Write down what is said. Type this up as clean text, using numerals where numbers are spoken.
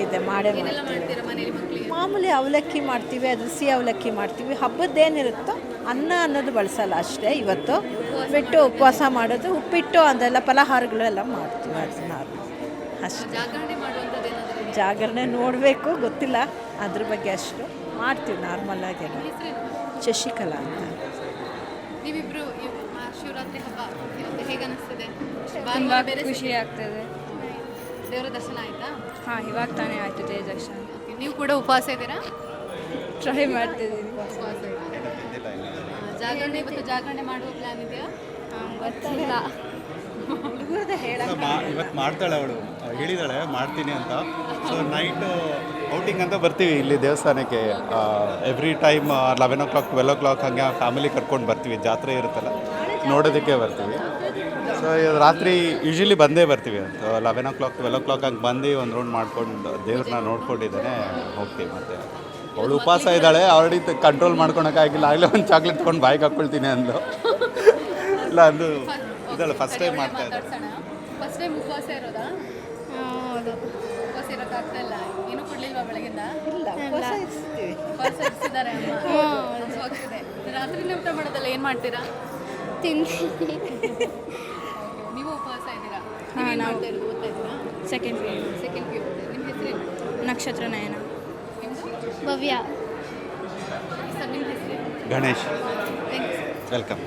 ಇದೆ ಮಾಡೇ ಏನೆಲ್ಲ ಮಾಡ್ತೀವಿ. ಮಾಡ್ತೀರಾ ಮನೇಲಿ ಮಕ್ಕಳಿಗೆ? ಮಾಮೂಲಿ ಅವಲಕ್ಕಿ ಮಾಡ್ತೀವಿ, ಅದ್ರ ಸಿಹಿ ಅವಲಕ್ಕಿ ಮಾಡ್ತೀವಿ. ಹಬ್ಬದ್ದೇನಿರುತ್ತೋ ಅನ್ನ ಅನ್ನೋದು ಬಳಸಲ್ಲ ಅಷ್ಟೇ. ಇವತ್ತು ಬಿಟ್ಟು ಉಪವಾಸ ಮಾಡೋದು, ಉಪ್ಪಿಟ್ಟು ಅದೆಲ್ಲ ಫಲಹಾರಗಳೆಲ್ಲ ಮಾಡ್ತೀವಿ. ಅದನ್ನ ಅಷ್ಟೇ. ಜಾಗರಣೆ ಮಾಡುವಂಥದ್ದು ಏನಾದರೂ ಇದೆಯಾ? ಜಾಗರಣೆ ನೋಡಬೇಕು, ಗೊತ್ತಿಲ್ಲ ಅದ್ರ ಬಗ್ಗೆ. ಅಷ್ಟು ಮಾಡ್ತೀವಿ ನಾರ್ಮಲ್ ಆಗೆಲ್ಲ. ಹೆಸರೇನು? ಶಶಿಕಲಾ ಅಂತ. ನೀವಿಬ್ರು ಶಿವರಾತ್ರಿ ಹಬ್ಬ ಇವತ್ತು ಹೇಗೆ ಅನಿಸ್ತದೆ? ತುಂಬ ಖುಷಿ ಆಗ್ತದೆ. ದೇವರ ದರ್ಶನ ಆಯ್ತಾ? ಹಾಂ, ಇವಾಗ ತಾನೇ ಆಯಿತು ತೇಜಕ್ಷಣ. ಓಕೆ, ನೀವು ಕೂಡ ಉಪವಾಸ ಇದ್ದೀರಾ? ಟ್ರೈ ಮಾಡ್ತಿದ್ದೀವಿ. ಉಪವಾಸ ಇದ್ದೀರಾ? ಜಾಗರಣೆ ಇವತ್ತು ಜಾಗರಣೆ ಮಾಡುವ ಪ್ಲಾನ್ ಇದೆಯಾ? ಗೊತ್ತಿಲ್ಲ. ಹುಡುಗರದ ಹೇಳಕ್ಕೆ ಇವತ್ತು ಮಾಡ್ತಾಳೆ ಅವಳು, ಹೇಳಿದಾಳೆ ಮಾಡ್ತೀನಿ ಅಂತ. ಸೊ ನೈಟು ಔಟಿಂಗ್ ಅಂತ ಬರ್ತೀವಿ ಇಲ್ಲಿ ದೇವಸ್ಥಾನಕ್ಕೆ. ಎವ್ರಿ ಟೈಮ್ 11 o'clock 12 o'clock ಹಾಗೆ ಫ್ಯಾಮಿಲಿ ಕರ್ಕೊಂಡು ಬರ್ತೀವಿ. ಜಾತ್ರೆ ಇರುತ್ತಲ್ಲ, ನೋಡೋದಕ್ಕೆ ಬರ್ತೀವಿ. ಸೊ ರಾತ್ರಿ ಯೂಶ್ವಲಿ ಬಂದೇ ಬರ್ತೀವಿ. 11 o'clock 12 o'clock ಹಂಗೆ ಬಂದು ಒಂದು ರೌಂಡ್ ಮಾಡ್ಕೊಂಡು ದೇವ್ರನ್ನ ನೋಡ್ಕೊಂಡಿದ್ದಾನೆ ಹೋಗ್ತೀವಿ. ಮತ್ತು ಅವಳು ಉಪವಾಸ ಇದ್ದಾಳೆ, ಆಲ್ರೆಡಿ ಕಂಟ್ರೋಲ್ ಮಾಡ್ಕೊಳಕ್ಕಾಗಿಲ್ಲ. ಆಗಲೇ ಒಂದು ಚಾಕ್ಲೇಟ್ ತೊಗೊಂಡು ಬಾಯಿಗೆ ಹಾಕ್ಕೊಳ್ತೀನಿ ಅಂದು. ಇಲ್ಲ ಅಂದು ಇದಲ್ಲ, ಫಸ್ಟ್ ಟೈಮ್ ಮಾಡ್ತಾ ಇದ್ದೆ. ಫಸ್ಟ್ ಟೈಮ್ ಉಪವಾಸ ಇರೋದಾ? ಹೌದು. ಉಪವಾಸ ಇರೋಕ್ಕಾಗ್ತಾ ಇಲ್ಲ? ಏನೂ ಕೊಡಲಿಲ್ವಾ ಬೆಳಗಿಂದ? ಇಲ್ಲ, ಉಪವಾಸ ಇರ್ತೀವಿ. ಉಪವಾಸ ಇರಿಸಿದ್ದಾರೆ ಅಮ್ಮ. ಹಸುವಾಗ್ತಿದೆ. ರಾತ್ರಿನೇ ಊಟ ಮಾಡೋದಲ್ಲ, ಏನು ಮಾಡ್ತೀರಾ? ತಿಂತೀನಿ. ನೀವು ಉಪವಾಸ ಇದ್ದೀರಾ? ಹಾಂ, ನಾವು ಓದ್ತಾ ಇದ್ದೀರಾ? Second P U. Second P U. ನಿಮ್ಮ ಹೆಸರೇನು? ನಕ್ಷತ್ರ ನಯನ. ನಿಮ್ಮದು? ಭವ್ಯ. ಸರ್ ನಿಮ್ಮ ಹೆಸರೇನು? ಗಣೇಶ್, ಥ್ಯಾಂಕ್ಸ್. ವೆಲ್ಕಮ್.